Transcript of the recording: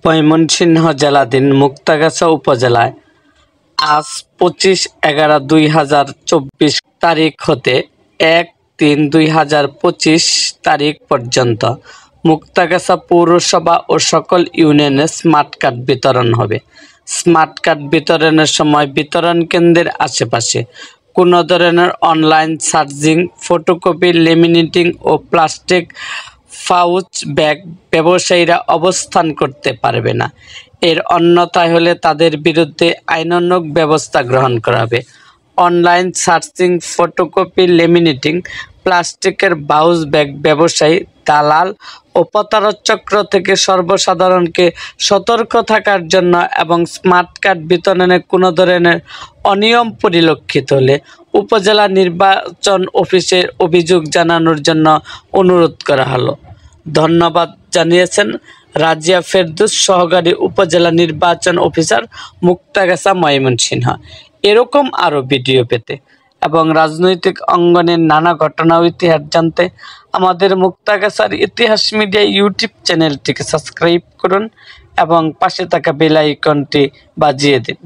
ময়মনসিংহ জেলাধীন মুক্তাগাছা উপজেলায় আজ 25/11/2024 তারিখ হতে 1/3/2025 তারিখ পর্যন্ত মুক্তাগাছা পৌরসভা ও সকল ইউনিয়নে স্মার্ট কার্ড বিতরণ হবে। স্মার্ট কার্ড বিতরণের সময় বিতরণ কেন্দ্রের আশেপাশে কোনো ধরনের অনলাইন চার্জিং, ফটোকপি, লেমিনেটিং ও প্লাস্টিক পাউচ ব্যাগ ব্যবসায়ীরা অবস্থান করতে পারবে না। এর অন্যথায় হলে তাদের বিরুদ্ধে আইনানুগ ব্যবস্থা গ্রহণ করা হবে। অনলাইন চার্জিং, ফটোকপি, লেমিনেটিং, প্লাস্টিকের পাউচ ব্যাগ ব্যবসায়ী, দালাল ও প্রতারক চক্র থেকে সর্বসাধারণকে সতর্ক থাকার জন্য এবং স্মার্ট কার্ড বিতরণে কোনো ধরনের অনিয়ম পরিলক্ষিত হলে উপজেলা নির্বাচন অফিসে অভিযোগ জানানোর জন্য অনুরোধ করা হলো। ধন্যবাদ জানিয়েছেন রাজিয়া ফেরদৌস, সহকারী উপজেলা নির্বাচন অফিসার, মুক্তাগাছা, ময়মনসিংহ। এরকম আরও ভিডিও পেতে এবং রাজনৈতিক অঙ্গনের নানা ঘটনা ও ইতিহাস জানতে আমাদের মুক্তাগাছার ইতিহাস মিডিয়া ইউটিউব চ্যানেলটিকে সাবস্ক্রাইব করুন এবং পাশে থাকা বেল আইকনটি বাজিয়ে দিন।